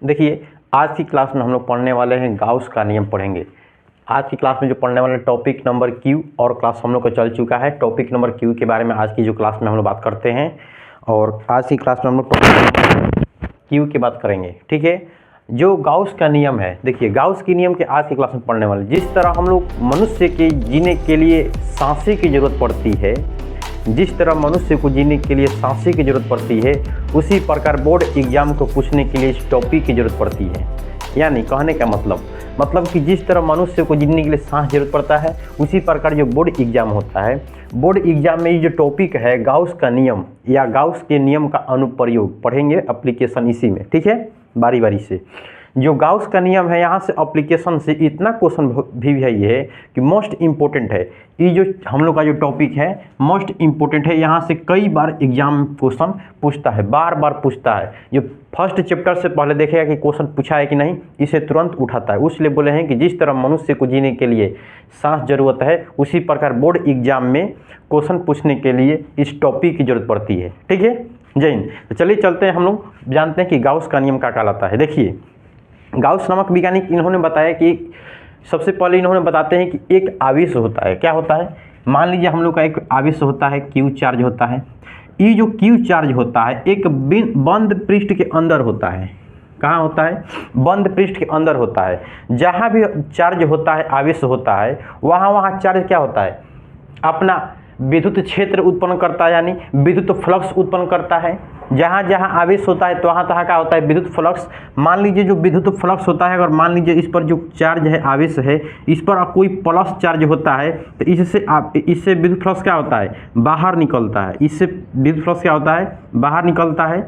देखिए, आज की क्लास में हम लोग पढ़ने वाले हैं गाउस का नियम पढ़ेंगे। आज की क्लास में जो पढ़ने वाले टॉपिक नंबर क्यू और क्लास हम लोग का चल चुका है। टॉपिक नंबर क्यू के बारे में आज की जो क्लास में हम लोग बात करते हैं और आज की क्लास में हम लोग टॉपिक क्यू की बात करेंगे। ठीक है, जो गाउस का नियम है, देखिए गाउस के नियम के आज की क्लास में पढ़ने वाले, जिस तरह हम लोग मनुष्य के जीने के लिए सांसें की ज़रूरत पड़ती है, जिस तरह मनुष्य को जीने के लिए सांसें की ज़रूरत पड़ती है, उसी प्रकार बोर्ड एग्जाम को पूछने के लिए इस टॉपिक की ज़रूरत पड़ती है। यानी कहने का मतलब कि जिस तरह मनुष्य को जीने के लिए सांस जरूरत पड़ता है, उसी प्रकार जो बोर्ड एग्जाम होता है, बोर्ड एग्जाम में ये जो टॉपिक है गाउस का नियम या गाउस के नियम का अनुप्रयोग पढ़ेंगे, एप्लीकेशन इसी में। ठीक है, बारी बारी से जो गाउस का नियम है, यहाँ से एप्लीकेशन से इतना क्वेश्चन भी है ये कि मोस्ट इम्पोर्टेंट है। ये जो हम लोग का जो टॉपिक है मोस्ट इम्पोर्टेंट है, यहाँ से कई बार एग्जाम क्वेश्चन पूछता है, बार बार पूछता है। जो फर्स्ट चैप्टर से पहले देखेगा कि क्वेश्चन पूछा है कि नहीं, इसे तुरंत उठाता है। उसलिए बोले हैं कि जिस तरह मनुष्य को जीने के लिए सांस जरूरत है, उसी प्रकार बोर्ड एग्जाम में क्वेश्चन पूछने के लिए इस टॉपिक की जरूरत पड़ती है। ठीक है, जय हिंद। तो चलिए चलते हैं, हम लोग जानते हैं कि गाउस का नियम क्या कहलाता है। देखिए, गाउस नामक वैज्ञानिक इन्होंने बताया कि सबसे पहले इन्होंने बताते हैं कि एक आवेश होता है। क्या होता है? मान लीजिए हम लोग का एक आवेश होता है, क्यू चार्ज होता है। ये जो क्यू चार्ज होता है एक बंद पृष्ठ के अंदर होता है। कहाँ होता है? बंद पृष्ठ के अंदर होता है। जहाँ भी चार्ज होता है, आवेश होता है, वहाँ चार्ज क्या होता है? अपना विद्युत क्षेत्र उत्पन्न करता है, यानी विद्युत फ्लक्स उत्पन्न करता है। जहाँ जहाँ आवेश होता है तो वहाँ तहाँ क्या होता है? विद्युत फ्लक्स। मान लीजिए जो विद्युत फ्लक्स होता है, अगर मान लीजिए इस पर जो चार्ज है, आवेश है, इस पर कोई प्लस चार्ज होता है तो इससे विद्युत फ्लक्स क्या होता है? बाहर निकलता है। इससे विद्युत फ्लक्स क्या होता है? बाहर निकलता है।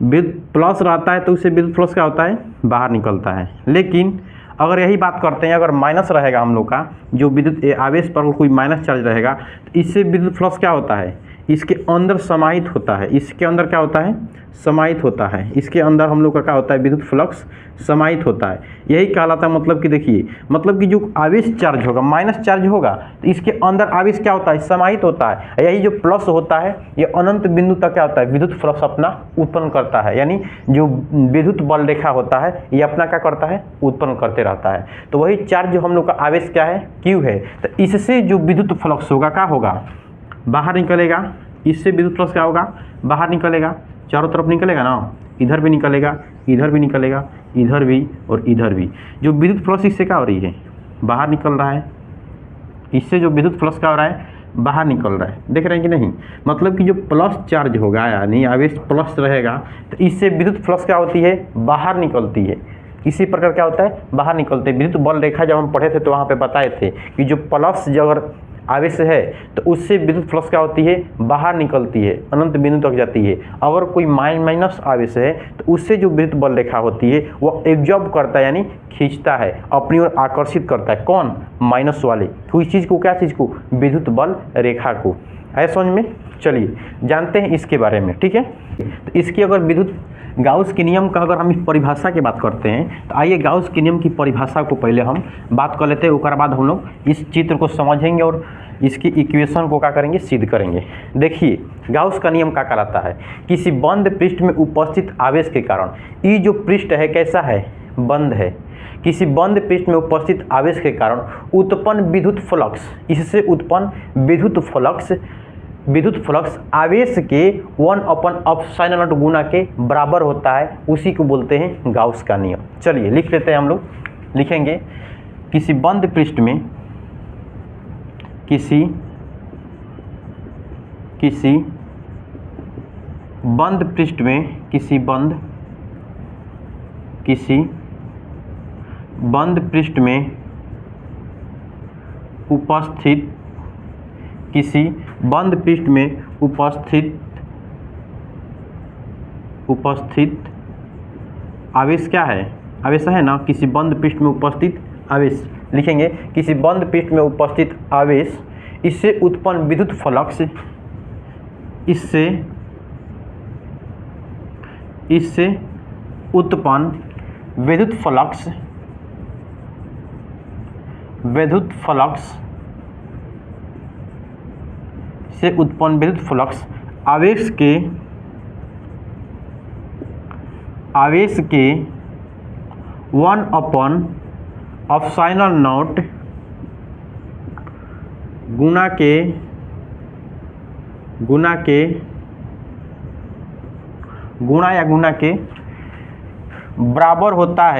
विद्युत प्लस रहता है तो उससे विद्युत फ्लक्स क्या होता है? बाहर निकलता है। लेकिन अगर यही बात करते हैं, अगर माइनस रहेगा हम लोग का, जो विद्युत आवेश पर कोई माइनस चार्ज रहेगा तो इससे विद्युत फ्लक्स क्या होता है? इसके अंदर समाहित होता है। इसके अंदर क्या होता है? समाहित होता है। इसके अंदर हम लोग का क्या होता है? विद्युत फ्लक्स समाहित होता है। यही कहलाता है। मतलब कि देखिए, मतलब कि जो आवेश चार्ज होगा, माइनस चार्ज होगा, तो इसके अंदर आवेश क्या होता है? समाहित होता है। यही जो प्लस होता है, ये अनंत बिंदु तक क्या होता है? विद्युत फ्लक्स अपना उत्पन्न करता है। यानी जो विद्युत बल रेखा होता है, ये अपना क्या करता है? उत्पन्न करते रहता है। तो वही चार्ज जो हम लोग का आवेश क्या है? क्यू है। तो इससे जो विद्युत फ्लक्स होगा क्या होगा? बाहर निकलेगा। इससे विद्युत फ्लक्स क्या होगा? बाहर निकलेगा। चारों तरफ निकलेगा ना, इधर भी निकलेगा, इधर भी निकलेगा, इधर भी और इधर भी। जो विद्युत फ्लक्स इससे क्या हो रही है? बाहर निकल रहा है। इससे जो विद्युत फ्लक्स क्या हो रहा है? बाहर निकल रहा है। देख रहे हैं कि नहीं? मतलब कि जो प्लस चार्ज होगा, यानी आवेश प्लस रहेगा, तो इससे विद्युत फ्लक्स क्या होती है? बाहर निकलती है। इसी प्रकार क्या होता है? बाहर निकलते हैं। विद्युत बल रेखा जब हम पढ़े थे तो वहाँ पे बताए थे कि जो प्लस जो अगर आवेश है तो उससे विद्युत फ्लक्स क्या होती है? बाहर निकलती है, अनंत बिंदु तक जाती है। अगर कोई माइनस आवेश है तो उससे जो विद्युत बल रेखा होती है वो एब्जॉर्ब करता है, यानी खींचता है, अपनी ओर आकर्षित करता है। कौन? माइनस वाले। कोई चीज़ को, क्या चीज़ को? विद्युत बल रेखा को। है समझ में? चलिए जानते हैं इसके बारे में। ठीक है, तो इसकी अगर विद्युत गाउस के नियम का अगर हम इस परिभाषा की बात करते हैं, तो आइए गाउस के नियम की परिभाषा को पहले हम बात कर लेते हैं। उसके बाद हम लोग इस चित्र को समझेंगे और इसकी इक्वेशन को क्या करेंगे? सिद्ध करेंगे। देखिए, गाउस का नियम क्या कहलाता है? किसी बंद पृष्ठ में उपस्थित आवेश के कारण, ये जो पृष्ठ है कैसा है? बंद है। किसी बंद पृष्ठ में उपस्थित आवेश के कारण उत्पन्न विद्युत फ्लक्स, इससे उत्पन्न विद्युत फ्लक्स आवेश के 1/ε0 गुना के बराबर होता है। उसी को बोलते हैं गाउस का नियम। चलिए लिख लेते हैं। हम लोग लिखेंगे, किसी बंद पृष्ठ में किसी बंद पृष्ठ में किसी बंद पृष्ठ में उपस्थित किसी बंद पृष्ठ में उपस्थित आवेश क्या है? आवेश है ना। किसी बंद पृष्ठ में उपस्थित आवेश लिखेंगे, किसी बंद पृष्ठ में उपस्थित आवेश, इससे उत्पन्न विद्युत फ्लक्स, इससे उत्पन्न विद्युत फ्लक्स से उत्पन्न विद्युत फ्लक्स आवेश के 1/एप्सिलॉन नॉट गुना के बराबर होता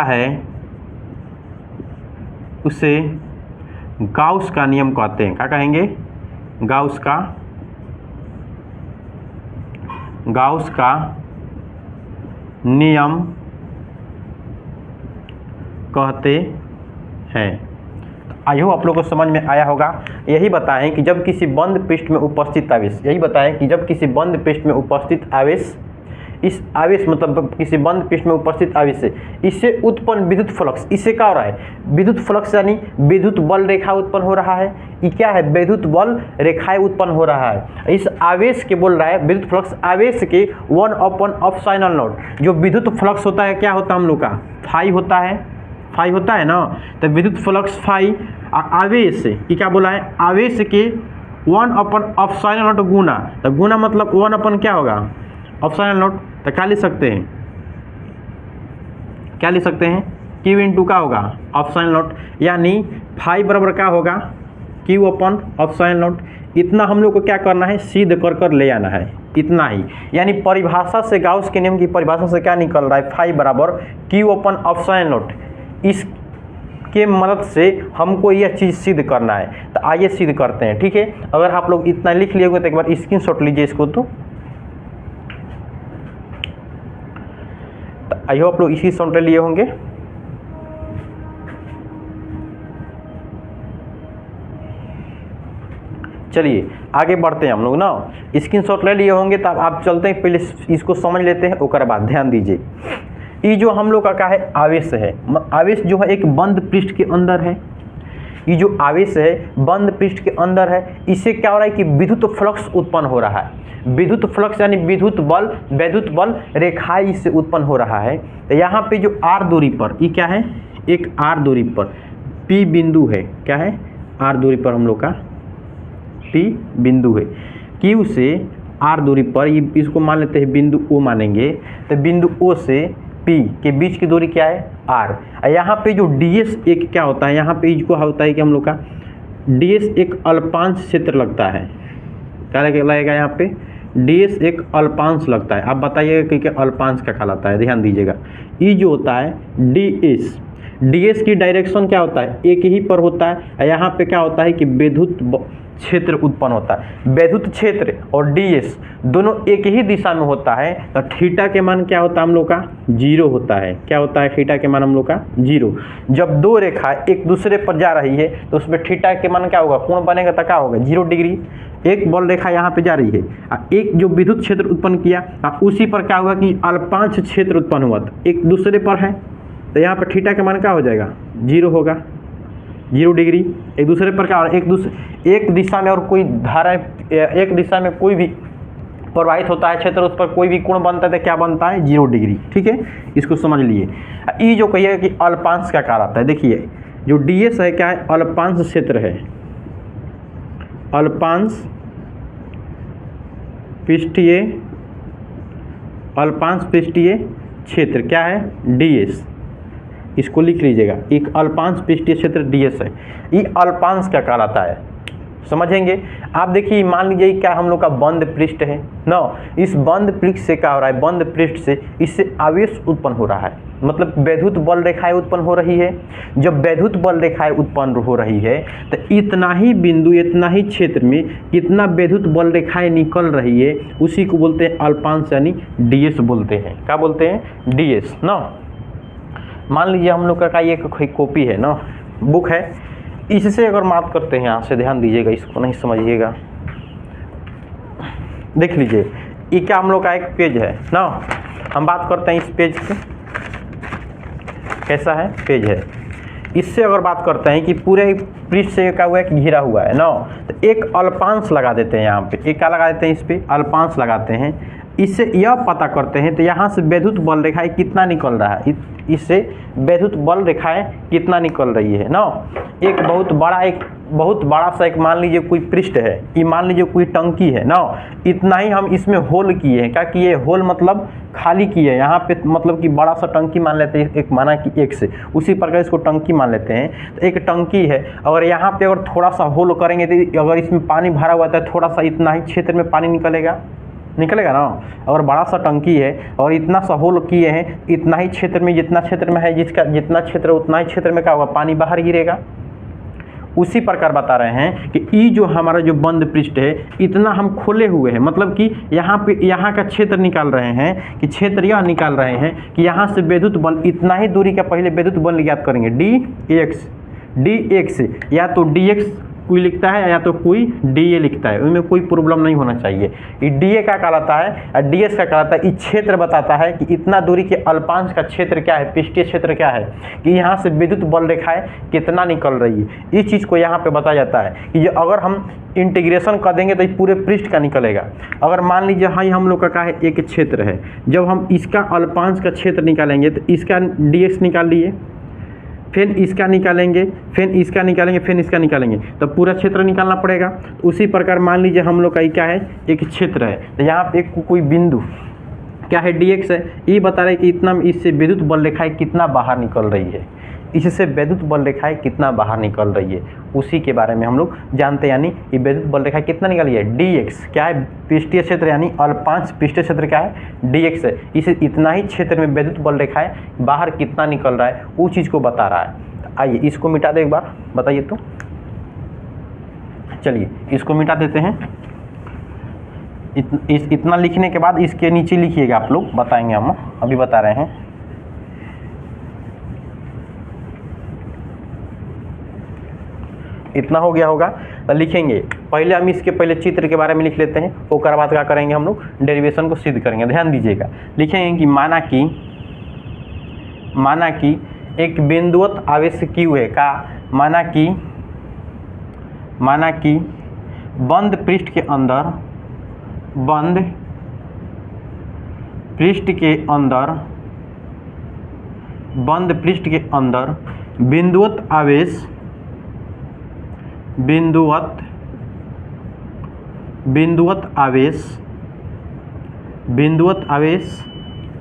है उसे गाउस का नियम कहते हैं। क्या कहेंगे? गाउस का नियम कहते हैं। आई होप आप लोगों को समझ में आया होगा। यही बताएं कि जब किसी बंद पृष्ठ में उपस्थित आवेश, इस आवेश मतलब किसी बंद पृष्ठ में उपस्थित आवेश से इससे उत्पन्न विद्युत फ्लक्स, इससे क्या हो रहा है? विद्युत फ्लक्स यानी विद्युत बल रेखा उत्पन्न हो रहा है। ये क्या है? विद्युत बल रेखाएं उत्पन्न हो रहा है। इस आवेश के बोल रहा है विद्युत फ्लक्स आवेश के 1/एप्सिलॉन नॉट, जो विद्युत फ्लक्स होता है क्या होता है हम लोग का? फाई होता है ना। तो विद्युत फ्लक्स फाई आवेश से, ये क्या बोला है? आवेश के 1/एप्सिलॉन नॉट गुना, तो गुना मतलब 1 क्या होगा? Epsilon not. तो क्या लिख सकते हैं? Q इंटू का होगा एप्सिलॉन नॉट, यानी फाई बराबर क्या होगा? Q/एप्सिलॉन नॉट। इतना हम लोग को क्या करना है? सिद्ध कर ले आना है, इतना ही। यानी परिभाषा से, गाउस के नियम की परिभाषा से क्या निकल रहा है? फाई बराबर Q/एप्सिलॉन नॉट। इसके मदद से हमको यह चीज़ सिद्ध करना है। तो आइए सिद्ध करते हैं, ठीक है। अगर आप लोग इतना लिख लिए होंगे तो एक बार स्क्रीनशॉट लीजिए इसको। तो आई होप आप लोग इसी शॉट लिए होंगे। चलिए आगे बढ़ते हैं हम लोग ना। स्क्रीनशॉट ले लिए होंगे तो आप चलते हैं, पहले इसको समझ लेते हैं, उसके बाद ध्यान दीजिए। ये जो हम लोग का क्या है? आवेश है। आवेश जो है एक बंद पृष्ठ के अंदर है। ये जो आवेश है बंद पृष्ठ के अंदर है, इससे क्या हो रहा है कि विद्युत फ्लक्स उत्पन्न हो रहा है। विद्युत फ्लक्स यानी विद्युत बल रेखाएं इससे उत्पन्न हो रहा है। तो यहाँ पे जो r दूरी पर, ये क्या है? एक r दूरी पर P बिंदु है। क्या है? r दूरी पर हम लोग का P बिंदु है। Q से r दूरी पर, ये इसको मान लेते हैं बिंदु O मानेंगे। तो बिंदु O से P के बीच की दूरी क्या है? R। यहाँ पे जो ds एक क्या होता है? यहाँ पे इसको होता है कि हम लोग का ds एक अल्पांश क्षेत्र लगता है। क्या लगेगा यहाँ पे? ds एक अल्पांश लगता है। आप बताइएगा कि अल्पांश क्या कहलाता है? ध्यान दीजिएगा। ये जो होता है ds की डायरेक्शन क्या होता है? एक ही पर होता है। यहाँ पे क्या होता है कि विद्युत क्षेत्र उत्पन्न होता है। विद्युत क्षेत्र और ds दोनों एक ही दिशा में होता है। तो थीटा के मान क्या होता है हम लोग का? 0 होता है। क्या होता है? थीटा के मान हम लोग का 0। जब दो रेखा एक दूसरे पर जा रही है तो उसमें थीटा के मान क्या होगा? कोण बनेगा तो क्या होगा? 0 डिग्री। एक बल रेखा यहाँ पे जा रही है, एक जो विद्युत क्षेत्र उत्पन्न किया, उसी पर क्या हुआ कि अल्पांश क्षेत्र उत्पन्न हुआ, एक दूसरे पर है। तो यहाँ पर थीटा के मान क्या हो जाएगा? 0 होगा, 0 डिग्री। एक दूसरे पर क्या हो रहा है? एक दिशा में और कोई धारा, एक दिशा में कोई भी प्रवाहित होता है क्षेत्र, उस पर कोई भी कोण बनता है तो क्या बनता है? 0 डिग्री। ठीक है, इसको समझ लिए। ये जो कहिए कि अल्पांश का कहलाता है। देखिए जो ds है क्या है? अल्पांश क्षेत्र है। अल्पांश पृष्ठीय क्षेत्र क्या है? ds। इसको लिख लीजिएगा, एक अल्पांश पृष्ठीय क्षेत्र ds है। ये अल्पांश क्या कहलाता है? समझेंगे आप। देखिए मान लीजिए क्या हम लोग का बंद पृष्ठ है ना। इस बंद पृष्ठ से क्या हो रहा है? बंद पृष्ठ से इससे आवेश उत्पन्न हो रहा है, मतलब वैद्युत बल रेखाएं उत्पन्न हो रही है। जब वैद्युत बल रेखाएं उत्पन्न हो रही है तो इतना ही बिंदु, इतना ही क्षेत्र में कितना वैद्युत बल रेखाएं निकल रही है, उसी को बोलते हैं अल्पांश, यानी ds बोलते हैं। क्या बोलते हैं? ds ना। मान लीजिए हम लोग का ये कॉपी है ना, बुक है। इससे अगर बात करते हैं, यहाँ से ध्यान दीजिएगा, इसको नहीं समझिएगा। देख लीजिए ये क्या हम लोग का एक पेज है ना। हम बात करते हैं इस पेज की, कैसा है पेज है। इससे अगर बात करते हैं कि पूरे पृष्ठ से क्या हुआ है कि घिरा हुआ है ना, तो एक अल्पांश लगा देते हैं यहाँ पे। एक क्या लगा देते हैं? इस पे अल्पांश लगाते हैं। इससे यह पता करते हैं, तो यहाँ से विद्युत बल रेखाएं कितना निकल रहा है, इससे विद्युत बल रेखाएं कितना निकल रही है ना। एक बहुत बड़ा सा एक मान लीजिए कोई पृष्ठ है, ये मान लीजिए कोई टंकी है ना, इतना ही हम इसमें होल किए हैं। क्या किए, होल मतलब खाली किए। यहाँ पे मतलब कि बड़ा सा टंकी मान लेते हैं, एक माना कि एक से, उसी प्रकार इसको टंकी मान लेते हैं। तो एक टंकी है, अगर यहाँ पे अगर थोड़ा सा होल करेंगे तो अगर इसमें पानी भरा हुआ है तो थोड़ा सा इतना ही क्षेत्र में पानी निकलेगा ना। अगर बड़ा सा टंकी है और इतना सा होल किए हैं, इतना ही क्षेत्र में, जितना क्षेत्र में है, जिसका जितना क्षेत्र उतना ही क्षेत्र में क्या होगा, पानी बाहर गिरेगा। उसी प्रकार बता रहे हैं कि ई जो हमारा जो बंद पृष्ठ है, इतना हम खोले हुए हैं, मतलब कि यहाँ का क्षेत्र निकाल रहे हैं, कि क्षेत्र यह निकाल रहे हैं कि यहाँ से विद्युत बल इतना ही दूरी का पहले विद्युत बल ज्ञात करेंगे, डी एक्स या तो डी एक्स कोई लिखता है या तो कोई डी ए लिखता है, उनमें कोई प्रॉब्लम नहीं होना चाहिए। ये डी ए का कहलाता है और डी एस का कहलाता है। ये क्षेत्र बताता है कि इतना दूरी के अल्पांश का क्षेत्र क्या है, पृष्ठीय क्षेत्र क्या है, कि यहाँ से विद्युत बल रेखाएं कितना निकल रही है। इस चीज़ को यहाँ पे बताया जाता है कि अगर हम इंटीग्रेशन कर देंगे तो पूरे पृष्ठ का निकलेगा। अगर मान लीजिए हाँ हम लोग का है एक क्षेत्र है, जब हम इसका अल्पांश का क्षेत्र निकालेंगे तो इसका डी एक्स निकाल लिए, फिर इसका निकालेंगे, फिर इसका निकालेंगे, फिर इसका निकालेंगे, तो पूरा क्षेत्र निकालना पड़ेगा। तो उसी प्रकार मान लीजिए हम लोग का क्या है, एक क्षेत्र है, तो यहाँ पे एक कोई बिंदु क्या है, dx है, ये बता रहे कि इतना इससे विद्युत बल रेखाएं कितना बाहर निकल रही है, इससे विद्युत बल रेखाएं कितना बाहर निकल रही है, उसी के बारे में हम लोग जानते हैं। यानी ये विद्युत बल रेखा कितना निकली है, dx क्या है, पृष्ठीय क्षेत्र यानी अल्पांश पृष्ठीय क्षेत्र क्या है, dx है। इसे इतना ही क्षेत्र में विद्युत बल रेखाएं बाहर कितना निकल रहा है, वो चीज़ को बता रहा है। आइए इसको मिटा दे एक बार, बताइए तो। चलिए इसको मिटा देते हैं। इतना लिखने के बाद इसके नीचे लिखिएगा आप लोग, बताएंगे हम, अभी बता रहे हैं। इतना हो गया होगा तो लिखेंगे, पहले हम इसके पहले चित्र के बारे में लिख लेते हैं, उसके बाद क्या करेंगे हम लोग, डेरिवेशन को सिद्ध करेंगे। ध्यान दीजिएगा, लिखेंगे कि माना कि एक बिंदुवत आवेश Q है का, माना कि बंद पृष्ठ के अंदर बिंदुवत आवेश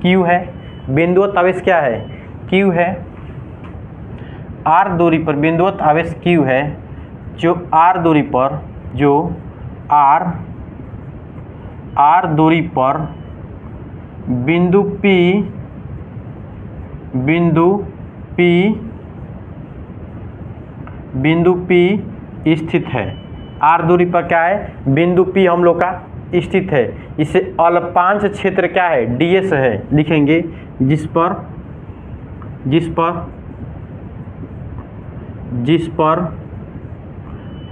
Q है। बिंदुवत आवेश क्या है, Q है। R दूरी पर बिंदुवत आवेश Q है, जो R दूरी पर बिंदु P स्थित है। R दूरी पर क्या है, बिंदु P हम लोग का स्थित है। इसे अल्पांश क्षेत्र क्या है, ds है, लिखेंगे, जिस पर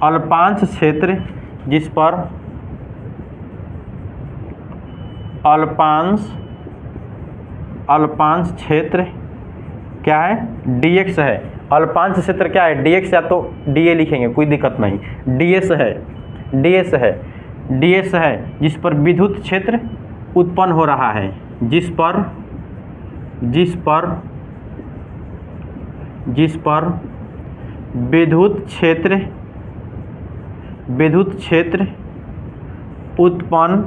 अल्पांश क्षेत्र क्या है, dx है। अल्पांश क्षेत्र क्या है, dx या तो dA लिखेंगे, कोई दिक्कत नहीं, ds है, जिस पर विद्युत क्षेत्र उत्पन्न हो रहा है, जिस पर विद्युत क्षेत्र उत्पन्न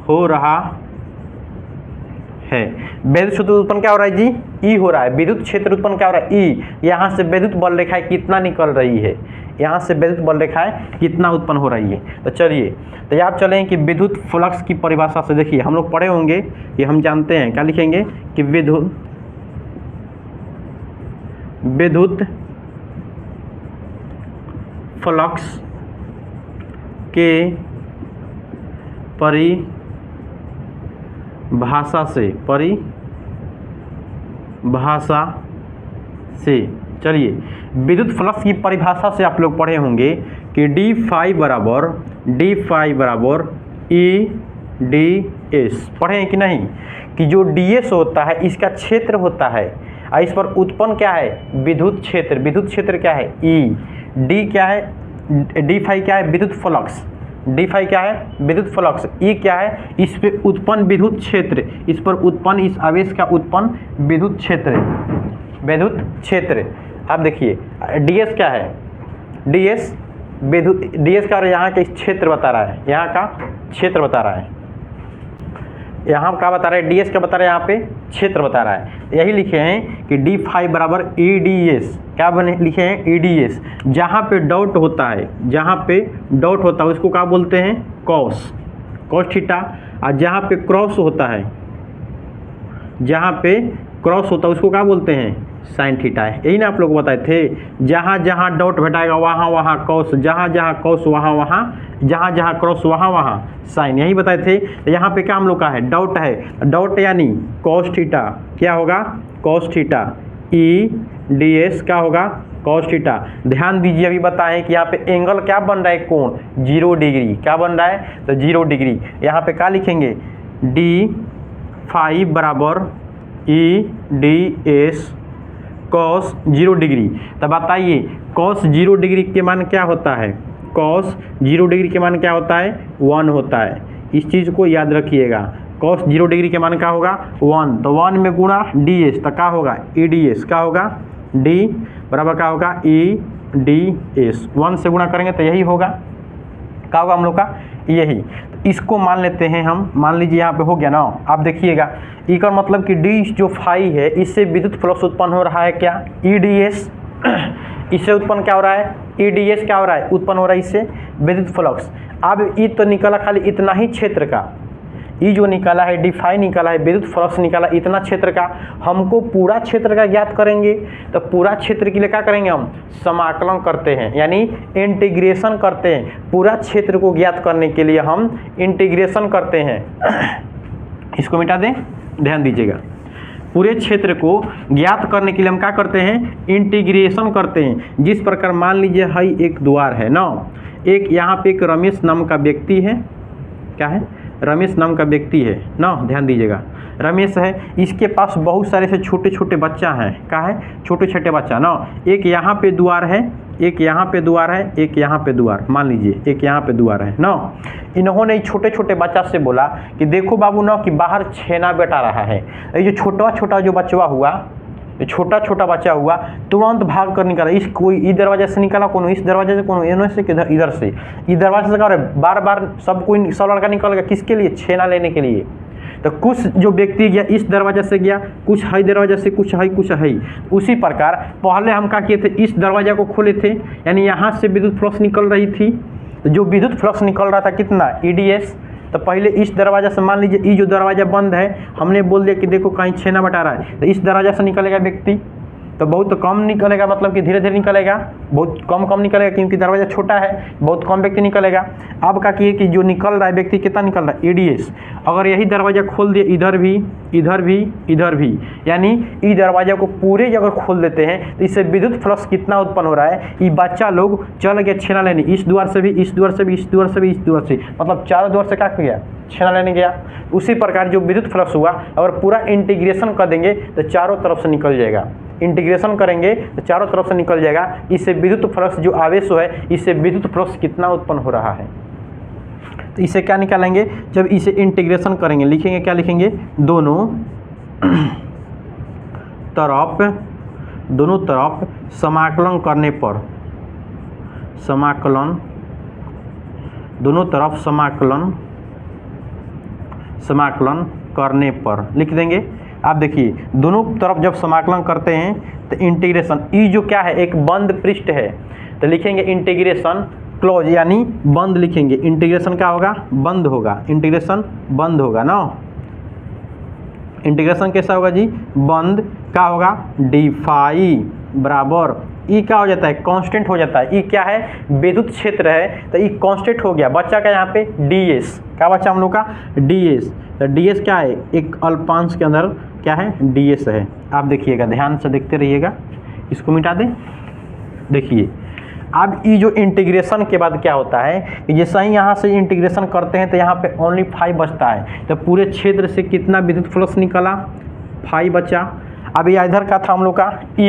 हो रहा है। विद्युत क्षेत्र उत्पन्न क्या हो रहा है जी, ई हो रहा है। विद्युत क्षेत्र उत्पन्न क्या हो रहा है, ई। यहाँ से विद्युत बल रेखाएं कितना निकल रही है, यहाँ से विद्युत बल रेखाएं कितना उत्पन्न हो रही है। तो चलिए, तो आप चलें कि विद्युत फ्लक्स की परिभाषा से देखिए, हम लोग पढ़े होंगे कि हम जानते हैं, क्या लिखेंगे कि विद्युत फ्लक्स के परिभाषा से चलिए, विद्युत फ्लक्स की परिभाषा से आप लोग पढ़े होंगे कि d फाई बराबर E ds, पढ़े हैं कि नहीं, कि जो ds होता है इसका क्षेत्र होता है, और इस पर उत्पन्न क्या है, विद्युत क्षेत्र क्या है E, d क्या है, d फाई क्या है, विद्युत फ्लक्स, डी फाई क्या है, विद्युत फ्लक्स। ई क्या है, इस पे उत्पन्न विद्युत क्षेत्र, इस पर उत्पन्न, इस आवेश का उत्पन्न विद्युत क्षेत्र, विद्युत क्षेत्र। अब देखिए ds क्या है, ds विद्युत, ds का यहाँ का क्षेत्र बता रहा है, यहाँ का क्षेत्र बता रहा है, यहाँ क्या बता रहा है, ds क्या बता रहा है, यहाँ पे क्षेत्र बता रहा है। यही लिखे हैं कि डी फाई बराबर EDS, क्या बने लिखे हैं, EDS। जहाँ पे डॉट होता है, जहाँ पे डॉट होता है उसको क्या बोलते हैं, कॉस, कॉस थीटा। और जहाँ पे क्रॉस होता है, जहाँ पे क्रॉस होता है उसको क्या बोलते हैं, साइन थीटा है। यही ना आप लोग बताए थे, जहाँ जहाँ डॉट भेटाएगा वहाँ वहाँ कॉस, जहाँ जहाँ कॉस वहाँ वहाँ, जहाँ जहाँ क्रॉस वहाँ वहाँ साइन, यही बताए थे। तो यहाँ पे क्या हम लोग का है, डॉट है, डॉट यानी कॉस थीटा, क्या होगा, कॉस थीटा। EDS क्या होगा, कॉस थीटा। ध्यान दीजिए अभी बताएं कि यहाँ पे एंगल क्या बन रहा है, कोण 0 डिग्री, क्या बन रहा है, तो 0 डिग्री। यहाँ पे क्या लिखेंगे, डी फाई बराबर EDS कॉस 0 डिग्री। तब बताइए कॉस 0 डिग्री के मान क्या होता है, कॉस 0 डिग्री के मान क्या होता है, 1 होता है। इस चीज़ को याद रखिएगा, कॉस 0 डिग्री के मान क्या होगा, 1। तो 1 में गुणा ds, तो क्या होगा, EDS, क्या होगा, d बराबर क्या होगा, EDS। 1 से गुणा करेंगे तो यही होगा, क्या होगा हम लोग का, यही। इसको मान लेते हैं हम, मान लीजिए यहाँ पे हो गया ना। आप देखिएगा ई का मतलब कि डी जो फाई है इससे विद्युत फ्लक्स उत्पन्न हो रहा है क्या, EDS। इससे उत्पन्न क्या हो रहा है, EDS क्या हो रहा है, उत्पन्न हो रहा है इससे विद्युत फ्लक्स। अब ई तो निकला खाली इतना ही क्षेत्र का, ई जो निकाला है, डी फाई निकाला है, विद्युत फ्लक्स निकाला इतना क्षेत्र का। हमको पूरा क्षेत्र का ज्ञात करेंगे, तो पूरा क्षेत्र के लिए क्या करेंगे, हम समाकलन करते हैं, यानी इंटीग्रेशन करते हैं। पूरा क्षेत्र को ज्ञात करने के लिए हम इंटीग्रेशन करते हैं। इसको मिटा दें, ध्यान दीजिएगा, पूरे क्षेत्र को ज्ञात करने के लिए हम क्या करते हैं, इंटीग्रेशन करते हैं। जिस प्रकार मान लीजिए हाई एक द्वार है ना, एक यहाँ पे एक रमेश नाम का व्यक्ति है, क्या है, रमेश नाम का व्यक्ति है ना, ध्यान दीजिएगा, रमेश है, इसके पास बहुत सारे से छोटे छोटे बच्चा हैं, क्या है, छोटे छोटे बच्चा ना। एक यहाँ पे द्वार है, एक यहाँ पे द्वार है, एक यहाँ पे द्वार, मान लीजिए एक यहाँ पे द्वार है ना। इन्होंने छोटे छोटे बच्चा से बोला कि देखो बाबू ना कि बाहर छेना बेटा रहा है। ये जो छोटा छोटा जो बच्चा हुआ, छोटा छोटा बच्चा हुआ, तुरंत भाग कर निकाला, इस कोई इस दरवाजे से निकाला, कोनो इस दरवाजे से, कोनो इन्हों से, किधर इधर से, इस दरवाजे से कर, बार बार सब लड़का निकल गया, किसके लिए, छेना लेने के लिए। तो कुछ जो व्यक्ति गया इस दरवाजे से गया, कुछ है दरवाजे से, कुछ है। उसी प्रकार पहले हम क्या किए थे, इस दरवाजा को खोले थे, यानी यहाँ से विद्युत फ्लक्स निकल रही थी। जो विद्युत फ्लक्स निकल रहा था कितना, EDS। तो पहले इस दरवाजा से, मान लीजिए ये जो दरवाजा बंद है, हमने बोल दिया कि देखो कहीं छेना बटा रहा है, तो इस दरवाजा से निकलेगा व्यक्ति, तो बहुत कम निकलेगा, मतलब कि धीरे धीरे निकलेगा, बहुत कम निकलेगा, क्योंकि दरवाजा छोटा है, बहुत कम व्यक्ति निकलेगा। अब क्या किए कि जो निकल रहा है व्यक्ति कितना निकल रहा है, EDS। अगर यही दरवाजा खोल दिए, इधर भी, इधर भी, इधर भी, यानी इस दरवाजा को पूरे अगर खोल देते हैं तो इससे विद्युत फ्लक्स कितना उत्पन्न हो रहा है, ये बच्चा लोग चल गया छेना लेने, इस द्वार से भी, इस द्वार से भी, इस द्वार से भी, इस द्वार से, मतलब चारों द्वार से क्या गया, छेना लेने गया। उसी प्रकार जो विद्युत फ्लक्स हुआ, अगर पूरा इंटीग्रेशन कर देंगे तो चारों तरफ से निकल जाएगा, इंटीग्रेशन करेंगे तो चारों तरफ से निकल जाएगा। इससे विद्युत फ्लक्स जो आवेश है, इससे विद्युत फ्लक्स कितना उत्पन्न हो रहा है। तो इसे क्या निकालेंगे, जब इसे इंटीग्रेशन करेंगे, लिखेंगे क्या लिखेंगे, दोनों तरफ समाकलन करने पर, समाकलन, दोनों तरफ समाकलन करने पर लिख देंगे। आप देखिए दोनों तरफ जब समाकलन करते हैं तो इंटीग्रेशन, ई जो क्या है, एक बंद पृष्ठ है, तो लिखेंगे इंटीग्रेशन क्लोज, यानी बंद लिखेंगे। इंटीग्रेशन क्या होगा, बंद होगा, इंटीग्रेशन बंद होगा ना। इंटीग्रेशन कैसा होगा जी, बंद, क्या होगा, डी फाई बराबर ई क्या हो जाता है, कांस्टेंट हो जाता है। ई क्या है, विद्युत क्षेत्र है, तो ई कांस्टेंट हो गया। बच्चा का यहाँ पे DS, क्या बच्चा हम लोग का, DS। तो DS क्या है, एक अल्पांश के अंदर क्या है, DS है। आप देखिएगा, ध्यान से देखते रहिएगा, इसको मिटा दें। देखिए अब ये जो इंटीग्रेशन के बाद क्या होता है कि जैसे ही यहाँ से इंटीग्रेशन करते हैं तो यहाँ पे ओनली 5 बचता है। तो पूरे क्षेत्र से कितना विद्युत फ्लक्स निकला, 5 बचा। अब ये इधर का था हम लोग का E,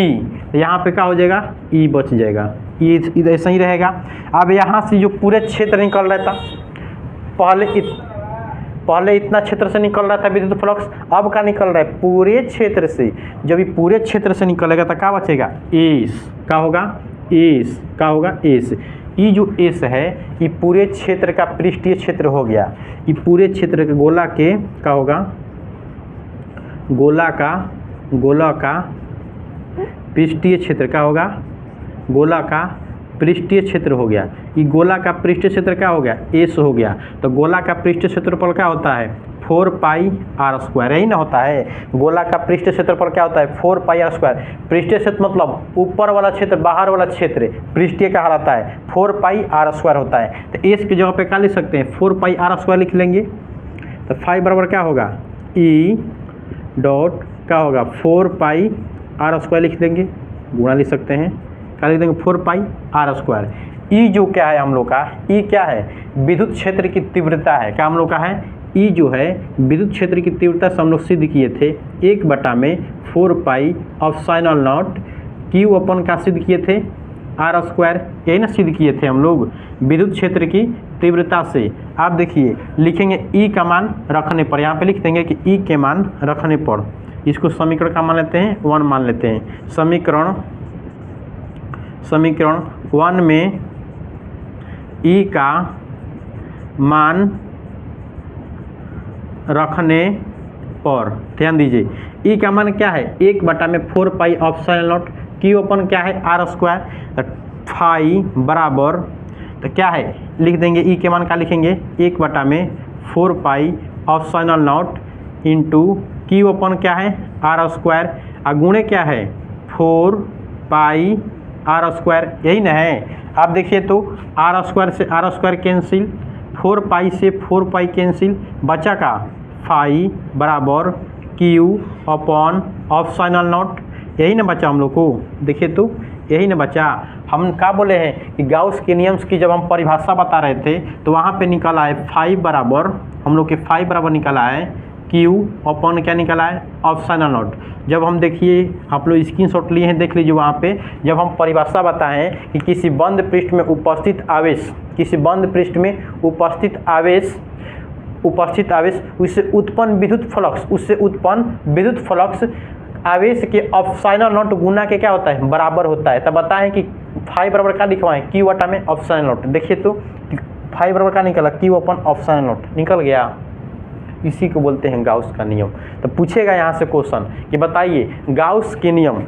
तो यहाँ पे क्या हो जाएगा, E बच जाएगा। ये ऐसा ही रहेगा। अब यहाँ से जो पूरे क्षेत्र निकल रहा था, पहले इतना क्षेत्र से निकल रहा था विद्युत फ्लक्स, अब क्या निकल रहा है पूरे क्षेत्र से। जब ये पूरे क्षेत्र से निकलेगा तो क्या बचेगा, एस क्या होगा, एस क्या होगा, एस। ये जो एस है ये पूरे क्षेत्र का पृष्ठीय क्षेत्र हो गया। ये पूरे क्षेत्र के गोला के क्या होगा, गोला का पृष्ठीय क्षेत्र क्या होगा, गोला का पृष्ठीय क्षेत्र हो गया। ये गोला का पृष्ठीय क्षेत्र क्या हो गया, एस हो गया। तो गोला का पृष्ठीय क्षेत्रफल क्या होता है, 4 पाई आर स्क्वायर, यही ना होता है। गोला का पृष्ठीय क्षेत्रफल क्या होता है, 4 पाई आर स्क्वायर। पृष्ठीय क्षेत्र मतलब ऊपर वाला क्षेत्र, बाहर वाला क्षेत्र पृष्ठीय कहलाता है, 4 पाई आर स्क्वायर होता है। तो एस की जगह पे क्या लिख सकते हैं, 4 पाई आर स्क्वायर लिख लेंगे। तो फाइव बराबर क्या होगा, ई डॉट क्या होगा, 4 पाई आर स्क्वायर लिख देंगे, गुणा लिख सकते हैं, क्या लिख देंगे, 4 पाई आर स्क्वायर। ई जो क्या है हम लोग का, ई क्या है, विद्युत क्षेत्र की तीव्रता है। क्या हम लोग का है, ई जो है विद्युत क्षेत्र की तीव्रता से हम लोग सिद्ध किए थे 1/4 पाई एप्सिलॉन नॉट क्यू अपन का सिद्ध किए थे, आर स्क्वायर, यही ना सिद्ध किए थे हम लोग विद्युत क्षेत्र की तीव्रता से। आप देखिए लिखेंगे ई का मान रखने पर, यहाँ पे लिख देंगे कि ई के मान रखने पर, इसको समीकरण का मान लेते हैं 1 मान लेते हैं। समीकरण 1 में ई का मान रखने पर, ध्यान दीजिए ई का मान क्या है, 1/4 पाई एप्सिलॉन नॉट क्यू अपन क्या है, आर स्क्वायर, फाई बराबर, तो क्या है लिख देंगे ई के मान क्या लिखेंगे, 1/4 pi epsilon naught into Q अपन क्या है, आर स्क्वायर, और गुणे क्या है 4 पाई आर स्क्वायर, यही ना है। आप देखिए तो आर स्क्वायर से आर स्क्वायर कैंसिल, 4 पाई से 4 पाई कैंसिल, बचा का फाई बराबर क्यू अपॉन एप्सिलॉन नॉट, यही ना बचा हम लोग को। देखिए तो यही ना बचा। हम क्या बोले हैं कि गाउस के नियम की जब हम परिभाषा बता रहे थे तो वहाँ पे निकला है फाई बराबर, हम लोग के फाई बराबर निकला है क्यू अपॉन क्या निकला है, एप्सिलॉन नॉट। जब हम देखिए आप लोग स्क्रीनशॉट लिए हैं, देख लीजिए वहाँ पे जब हम परिभाषा बताएं कि किसी बंद पृष्ठ में उपस्थित आवेश, किसी बंद पृष्ठ में उपस्थित आवेश उससे उत्पन्न विद्युत फ्लक्स आवेश के एप्सिलॉन नॉट गुना के क्या होता है, बराबर होता है। तब बताएं कि फाई बराबर क्या लिखवाएं, क्यू बटा में एप्सिलॉन नॉट। देखिए तो फाई बराबर क्या निकला, क्यू अपन एप्सिलॉन नॉट निकल गया। इसी को बोलते हैं गाउस का नियम। तो पूछेगा यहाँ से क्वेश्चन कि बताइए गाउस के नियम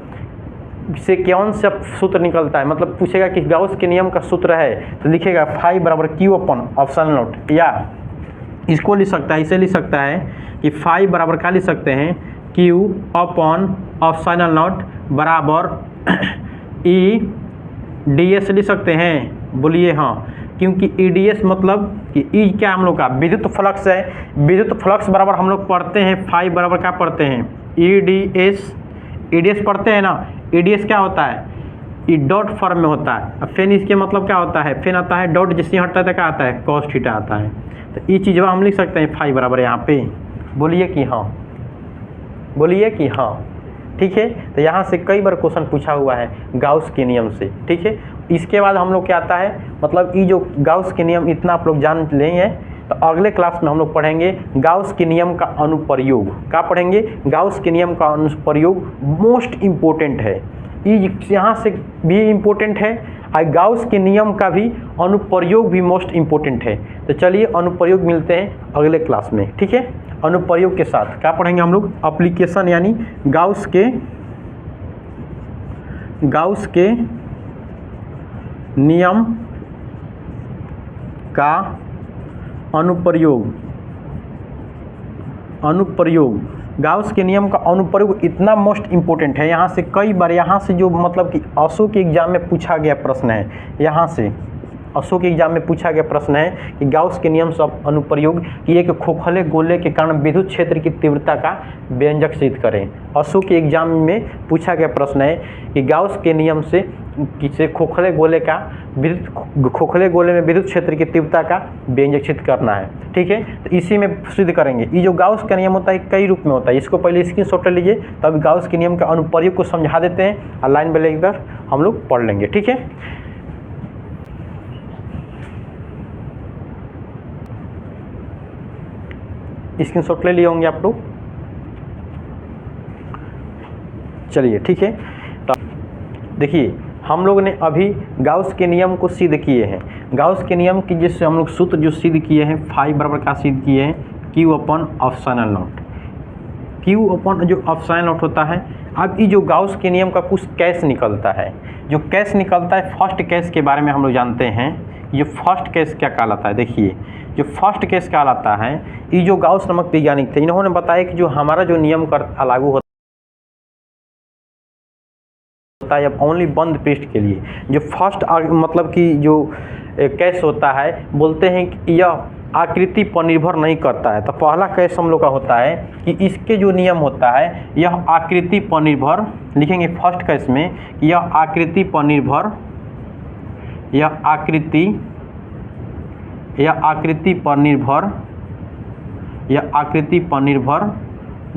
से कौन सा सूत्र निकलता है, मतलब पूछेगा कि गाउस के नियम का सूत्र है तो लिखेगा फाई बराबर क्यू अपन एप्सिलॉन नॉट, या इसको लिख सकता है, इसे लिख सकता है कि फाई बराबर क्या लिख सकते हैं, क्यू अपॉन एप्सिलॉन नॉट बराबर ई डी एस लिख सकते हैं, बोलिए हाँ, क्योंकि ई डी एस मतलब कि ई क्या हम लोग का विद्युत फ्लक्स है। विद्युत फ्लक्स बराबर हम लोग पढ़ते हैं फाई बराबर क्या पढ़ते हैं, ई डी एस पढ़ते हैं ना। ई डी एस क्या होता है, ई डॉट फॉर्म में होता है। अब फिर इसके मतलब क्या होता है, फिर आता है डॉट, जिससे हटता है क्या आता है, कॉस थीटा आता है। तो ये चीज़ हम लिख सकते हैं फाई बराबर यहाँ पे, बोलिए कि हाँ, बोलिए कि हाँ, ठीक है। तो यहाँ से कई बार क्वेश्चन पूछा हुआ है गाउस के नियम से, ठीक है। इसके बाद हम लोग क्या आता है, मतलब ये जो गाउस के नियम इतना आप लोग जान लेंगे तो अगले क्लास में हम लोग पढ़ेंगे गाउस के नियम का अनुप्रयोग। क्या पढ़ेंगे, गाउस के नियम का अनुप्रयोग मोस्ट इम्पोर्टेंट है, ये यहाँ से भी इम्पोर्टेंट है और गाउस के नियम का भी अनुप्रयोग भी मोस्ट इम्पोर्टेंट है। तो चलिए अनुप्रयोग मिलते हैं अगले क्लास में, ठीक है। अनुप्रयोग के साथ क्या पढ़ेंगे हम लोग, एप्लीकेशन यानी गाउस के नियम का अनुप्रयोग गाउस के नियम का अनुप्रयोग इतना मोस्ट इम्पोर्टेंट है। यहाँ से कई बार, यहाँ से जो मतलब कि असो के एग्जाम में पूछा गया प्रश्न है, यहाँ से असो के एग्जाम में पूछा गया प्रश्न है कि गाउस के नियम से अनुप्रयोग कि एक खोखले गोले के कारण विद्युत क्षेत्र की तीव्रता का व्यंजक सिद्ध करें। असो के एग्जाम में पूछा गया प्रश्न है कि गाउस के नियम से किसी खोखले गोले में विद्युत क्षेत्र की तीव्रता का व्यंजक सिद्ध करना है, ठीक है। तो इसी में सिद्ध करेंगे। ये जो गाउस का नियम होता है कई रूप में होता है, इसको पहले स्क्रीनशॉट ले लीजिए, तब गाउस के नियम का अनुप्रयोग को समझा देते हैं और लाइन बाय लाइन हम लोग पढ़ लेंगे, ठीक है। स्क्रीनशॉट ले लिए होंगे आप लोग। चलिए ठीक है, तो देखिए हम लोग ने अभी गाउस के नियम को सिद्ध किए हैं। गाउस के नियम की जिससे हम लोग सूत्र जो सिद्ध किए हैं, फाइव बराबर का सिद्ध किए हैं क्यू अपन ऑप्शनल नोट, क्यू अपन जो ऑप्शनल नोट होता है। अब ये जो गाउस के नियम का कुछ कैस निकलता है, जो कैस निकलता है फर्स्ट कैस के बारे में हम लोग जानते हैं। ये फर्स्ट केस क्या कहलाता है, देखिए जो फर्स्ट केस कहलाता है, ये जो गाउस नामक वैज्ञानिक थे, इन्होंने बताया कि जो हमारा जो नियम लागू होता है अब ओनली बंद पृष्ठ के लिए, जो फर्स्ट मतलब कि जो केस होता है, बोलते हैं कि यह आकृति पर निर्भर नहीं करता है। तो पहला केस हम लोग का होता है कि इसके जो नियम होता है यह आकृति पर निर्भर, लिखेंगे फर्स्ट केस में कि यह आकृति पर निर्भर, यह आकृति पर निर्भर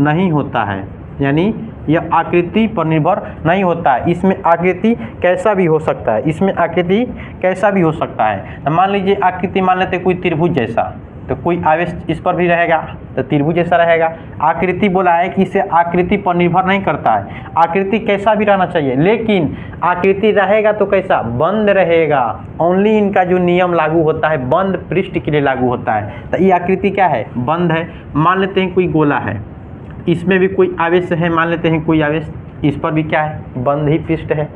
नहीं होता है, यानी यह आकृति पर निर्भर नहीं होता है। इसमें आकृति कैसा भी हो सकता है, इसमें आकृति कैसा भी हो सकता है। तो मान लीजिए आकृति मान लेते कोई त्रिभुज जैसा, तो कोई आवेश इस पर भी रहेगा तो त्रिभुज जैसा रहेगा। आकृति बोला है कि इसे आकृति पर निर्भर नहीं करता है, आकृति कैसा भी रहना चाहिए, लेकिन आकृति रहेगा तो कैसा, बंद रहेगा। ओनली इनका जो नियम लागू होता है बंद पृष्ठ के लिए लागू होता है। तो ये आकृति क्या है, बंद है। मान लेते हैं कोई गोला है, इसमें भी कोई आवेश है, मान लेते हैं कोई आवेश, इस पर भी क्या है, बंद ही पृष्ठ है।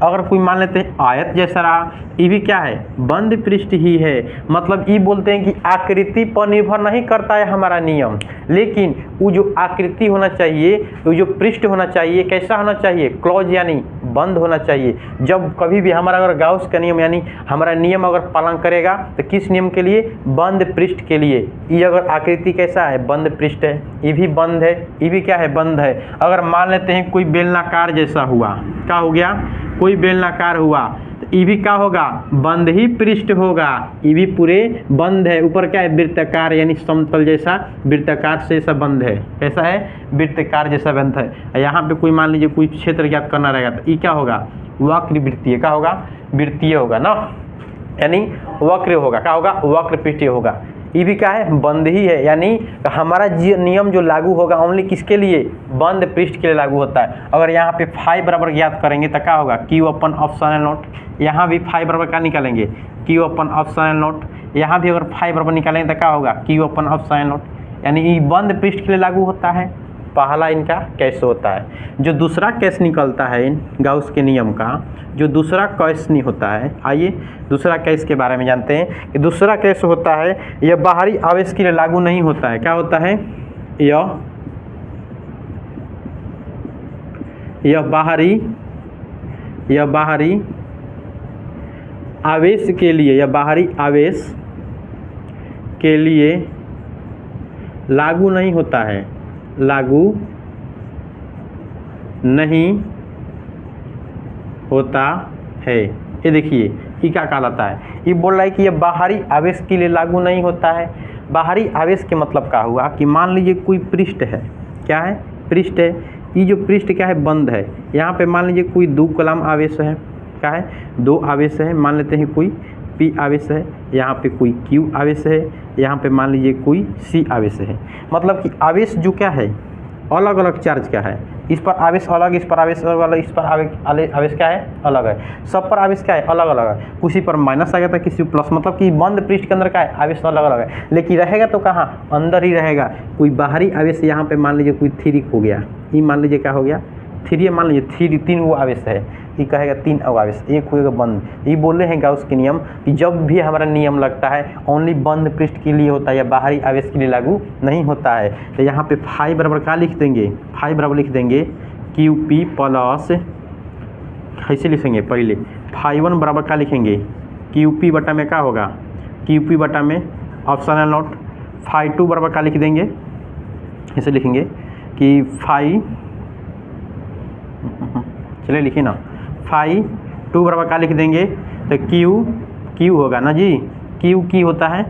अगर कोई मान लेते हैं आयत जैसा रहा, ये भी क्या है, बंद पृष्ठ ही है। मतलब ये बोलते हैं कि आकृति पर निर्भर नहीं करता है हमारा नियम, लेकिन वो जो आकृति होना चाहिए, वो जो पृष्ठ होना चाहिए कैसा होना चाहिए, क्लोज यानी बंद होना चाहिए। जब कभी भी हमारा अगर गाउस का नियम यानी हमारा नियम अगर पालन करेगा तो किस नियम के लिए, बंद पृष्ठ के लिए। ये अगर आकृति कैसा है, बंद पृष्ठ है, ये भी बंद है, ये भी क्या है, बंद है। अगर मान लेते हैं कोई बेलनाकार जैसा हुआ, क्या हो गया, कोई बेलनाकार हुआ, तो ये भी क्या होगा, बंद ही पृष्ठ होगा। ये भी पूरे बंद है, ऊपर क्या है, वृत्ताकार यानी समतल जैसा, वृत्ताकार से ऐसा बंद है, कैसा है, वृत्ताकार जैसा बंद है। यहाँ पे कोई मान लीजिए कोई क्षेत्र ज्ञात करना रहेगा तो ये क्या होगा, वक्र वृत्तीय, क्या होगा, वृत्तीय होगा ना, यानी वक्र होगा, क्या होगा, वक्र पृष्ठीय होगा। ये भी क्या है, बंद ही है। यानी हमारा नियम जो लागू होगा ओनली किसके लिए, बंद पृष्ठ के लिए लागू होता है। अगर यहाँ पे फाइव बराबर ज्ञात करेंगे तो क्या होगा, क्यू अपन ऑप्शनल नोट, यहाँ भी फाइव बराबर क्या निकालेंगे, क्यू अपन ऑप्शनल नोट, यहाँ भी अगर फाइव बराबर निकालेंगे तो क्या होगा, क्यू अपन ऑप्शनल नोट, यानी ये बंद पृष्ठ के लिए लागू होता है। पहला इनका कैसे होता है। जो दूसरा केस निकलता है गाउस के नियम का, जो दूसरा केस नहीं होता है, आइए दूसरा केस के बारे में जानते हैं कि दूसरा केस होता है यह बाहरी आवेश के लिए लागू नहीं होता है। क्या होता है, यह बाहरी आवेश के लिए, यह बाहरी आवेश के लिए लागू नहीं होता है, लागू नहीं होता है। ये देखिए ये क्या कहलाता है, ये बोल रहा है कि ये बाहरी आवेश के लिए लागू नहीं होता है। बाहरी आवेश के मतलब क्या हुआ कि मान लीजिए कोई पृष्ठ है, क्या है, पृष्ठ है, ये जो पृष्ठ क्या है, बंद है। यहाँ पे मान लीजिए कोई दो कॉलम आवेश है, क्या है, दो आवेश है, मान लेते हैं कोई P आवेश है, यहाँ पे कोई Q आवेश है, यहाँ पे मान लीजिए कोई C आवेश है। मतलब कि आवेश जो क्या है, अलग अलग चार्ज क्या है, इस पर आवेश अलग, इस पर आवेश अलग, इस पर आवेश क्या है, अलग है। सब पर आवेश क्या है, अलग अलग है। किसी पर माइनस आ गया था, किसी प्लस, मतलब कि बंद पृष्ठ के अंदर क्या है, आवेश अलग अलग है, लेकिन रहेगा तो कहाँ, अंदर ही रहेगा। कोई बाहरी आवेश यहाँ पे मान लीजिए कोई 3 हो गया, ये मान लीजिए क्या हो गया, 3, मान लीजिए 3 वो आवेश है, ये कहेगा 3 आवेश, एक होगा बंद। ये बोल रहे हैं गाउस के नियम कि जब भी हमारा नियम लगता है ओनली बंद पृष्ठ के लिए होता है या बाहरी आवेश के लिए लागू नहीं होता है। तो यहाँ पे 5 बराबर क्या लिख देंगे, 5 बराबर लिख देंगे QP प्लस, ऐसे लिखेंगे पहले 5 बराबर क्या लिखेंगे, QP बटा में क्या होगा, QP बटा में ऑप्शनल नोट। 5 बराबर क्या लिख देंगे, ऐसे लिखेंगे कि 5, चलिए लिखिए ना, 5 बराबर क्या लिख देंगे, तो Q होगा ना जी, Q होता है,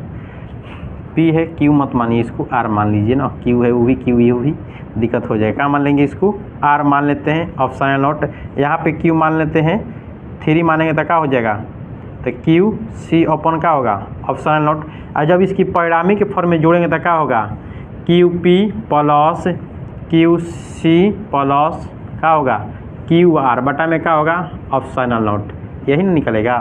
P है, Q मत मानिए इसको, R मान लीजिए ना, Q है वो भी, Q ये वो भी, दिक्कत हो जाएगा। क्या मान लेंगे इसको, R मान लेते हैं, ऑप्शनल नोट। यहाँ पे Q मान लेते हैं, 3 मानेंगे तो क्या हो जाएगा, तो QC अपन क्या होगा, ऑप्शनल नोट। और जब इसकी परिणामी के फॉर्म में जोड़ेंगे तो क्या होगा, Q P plus Q C plus क्या होगा क्यू आर बटा में क्या होगा ऑप्शनल नोट, यही नहीं निकलेगा।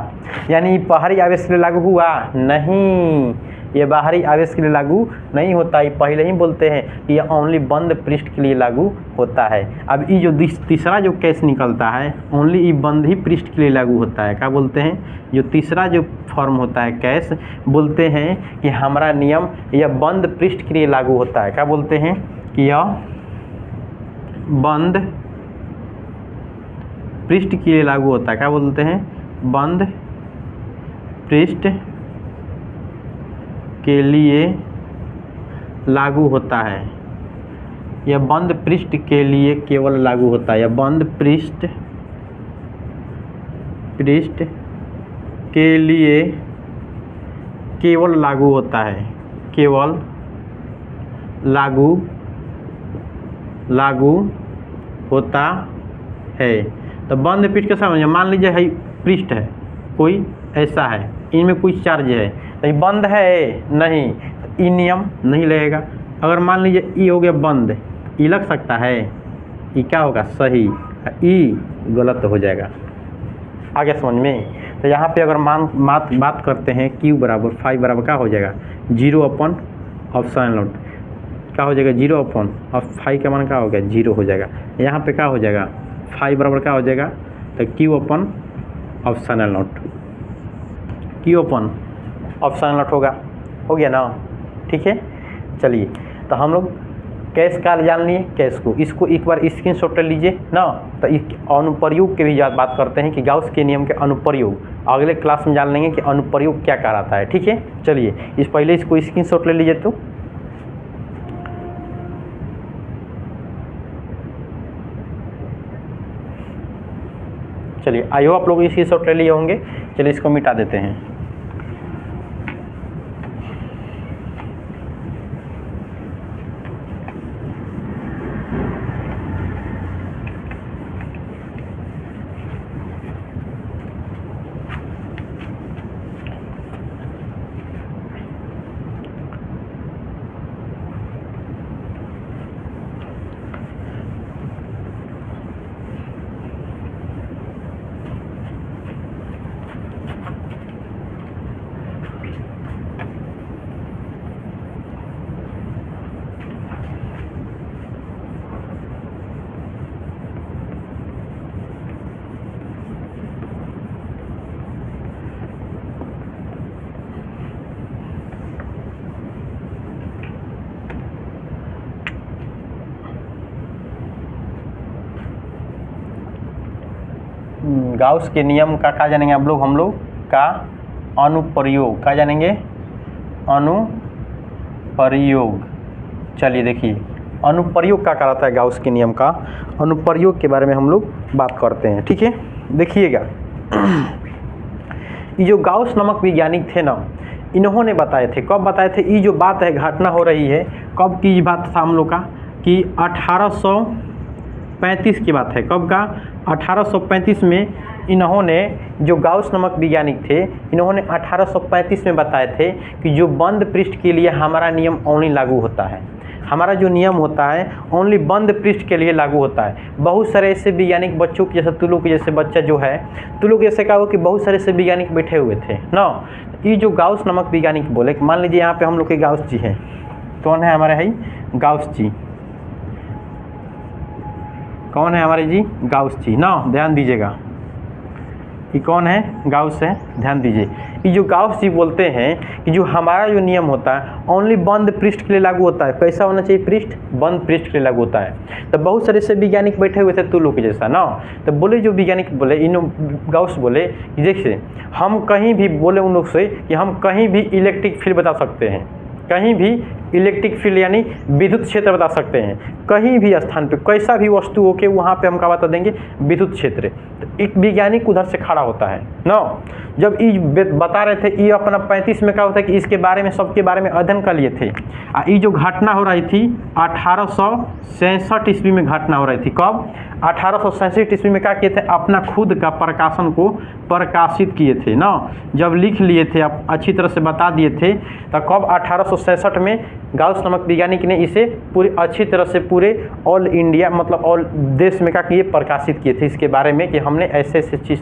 यानी बाहरी आवेश के लिए लागू हुआ नहीं, ये बाहरी आवेश के लिए लागू नहीं होता। ये पहले ही बोलते हैं कि ये ओनली बंद पृष्ठ के लिए लागू होता है। अब ये जो तीसरा जो केस निकलता है ओनली ये बंद ही पृष्ठ के लिए लागू होता है। क्या बोलते हैं, जो तीसरा जो फॉर्म होता है केस, बोलते हैं कि हमारा नियम यह बंद पृष्ठ के लिए लागू होता है। क्या बोलते हैं कि यह बंद पृष्ठ के लिए लागू होता है। क्या बोलते हैं, बंद पृष्ठ के लिए लागू होता है। यह बंद पृष्ठ के लिए केवल लागू होता है। यह बंद पृष्ठ के लिए केवल लागू होता है, केवल लागू होता है। तो बंद पृष्ठ कैसा समझिए, मान लीजिए है पृष्ठ है कोई ऐसा है, इनमें कोई चार्ज है तो ये बंद है नहीं, तो ई नियम नहीं लगेगा। अगर मान लीजिए ई हो गया बंद, ई लग सकता है, ई क्या होगा सही, ई गलत हो जाएगा। आगे समझ में। तो यहाँ पे अगर बात करते हैं Q बराबर फाई बराबर क्या हो जाएगा 0 अपॉन ऑप्शन नोट, क्या हो जाएगा 0 अपॉन, और फाई का मान क्या हो गया 0 हो जाएगा। यहाँ पे क्या हो जाएगा फाई बराबर क्या हो जाएगा, तो Q upon optional note, Q upon optional note हो गया ना, ठीक है। चलिए तो हम लोग कैश का जान लिए, कैश को इसको एक बार स्क्रीनशॉट ले लीजिए ना। तो इस अनुप्रयोग के भी बात करते हैं कि गाउस के नियम के अनुप्रयोग, अगले क्लास में जान लेंगे कि अनुप्रयोग क्या कहलाता है, ठीक है। चलिए पहले इसको स्क्रीनशॉट ले लीजिए। तो चलिए आई होप आप लोग स्क्रीनशॉट ले लिए होंगे। चलिए इसको मिटा देते हैं। गाउस के नियम का क्या जानेंगे हम लोग का अनुप्रयोग, क्या जानेंगे अनुप्रयोग। चलिए देखिए अनुप्रयोग क्या कहलाता है, गाउस के नियम का अनुप्रयोग के बारे में हम लोग बात करते हैं, ठीक है। देखिएगा ये जो गाउस नामक वैज्ञानिक थे ना, इन्होंने बताए थे, कब बताए थे, ये जो बात है घटना हो रही है कब की बात था हम लोग का कि 1835 की बात है। कब का 1835 में इन्होंने, जो गाउस नामक वैज्ञानिक थे, इन्होंने 1835 में बताए थे कि जो बंद पृष्ठ के लिए हमारा नियम ओनली लागू होता है, हमारा जो नियम होता है ओनली बंद पृष्ठ के लिए लागू होता है। बहुत सारे ऐसे वैज्ञानिक बच्चों के जैसे तुलु के जैसे बच्चा जो है, तुलु जैसे क्या हो कि बहुत सारे ऐसे वैज्ञानिक बैठे हुए थे ना। ये जो गाउस नामक वैज्ञानिक बोले, मान लीजिए यहाँ पे हम लोग के गाउस जी हैं, कौन है हमारे है गाउस जी, कौन है हमारे जी गाउस जी ना, ध्यान दीजिएगा ये कौन है गाउस है, ध्यान दीजिए। ये जो गाउस जी बोलते हैं कि जो हमारा जो नियम होता है ओनली बंद पृष्ठ के लिए लागू होता है। कैसा होना चाहिए पृष्ठ, बंद पृष्ठ के लिए लागू होता है। तो बहुत सारे से वैज्ञानिक बैठे हुए थे तुलु के जैसा ना, तो बोले जो वैज्ञानिक बोले, इन गाउस बोले कि देखिए हम कहीं भी, बोले उन लोग से कि हम कहीं भी इलेक्ट्रिक फील्ड बता सकते हैं, कहीं भी इलेक्ट्रिक फील्ड यानी विद्युत क्षेत्र बता सकते हैं, कहीं भी स्थान पे कैसा भी वस्तु हो के वहाँ पे हम क्या बता देंगे विद्युत क्षेत्र। तो एक वैज्ञानिक उधर से खड़ा होता है ना, जब ये बता रहे थे, ये अपना 35 में क्या होता है कि इसके बारे में, सबके बारे में अध्ययन कर लिए थे। ये जो घटना हो रही थी 1866 ईस्वी में घटना हो रही थी। कब 1867 ईस्वी में क्या किए थे, अपना खुद का प्रकाशन को प्रकाशित किए थे ना, जब लिख लिए थे, आप अच्छी तरह से बता दिए थे। तो कब 1867 में गाउस नामक वैज्ञानिक ने इसे पूरी अच्छी तरह से पूरे ऑल इंडिया मतलब ऑल देश में का किए प्रकाशित किए थे इसके बारे में कि हमने ऐसे ऐसे चीज़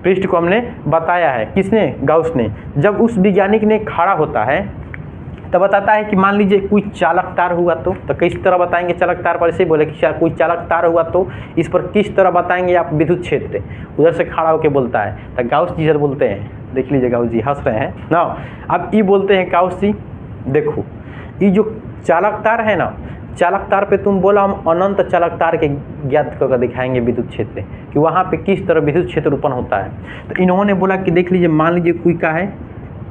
पृष्ठ को हमने बताया है। किसने? गाउस ने। जब उस वैज्ञानिक ने खड़ा होता है तो बताता है कि मान लीजिए कोई चालक तार हुआ तो किस तरह बताएंगे चालक तार पर? ऐसे बोले कि कोई चालक तार हुआ तो इस पर किस तरह बताएंगे आप विद्युत क्षेत्र? उधर से खड़ा होकर बोलता है तो गाउस जी इधर बोलते हैं, देख लीजिए गाउस जी हंस रहे हैं ना। अब ये बोलते हैं गाउस जी देखो ये जो चालक तार है ना, चालक तार पे तुम बोला हम अनंत चालक तार के ज्ञात करके दिखाएंगे विद्युत क्षेत्र कि वहाँ पे किस तरह विद्युत क्षेत्र उत्पन्न होता है। तो इन्होंने बोला कि देख लीजिए मान लीजिए कोई क्या है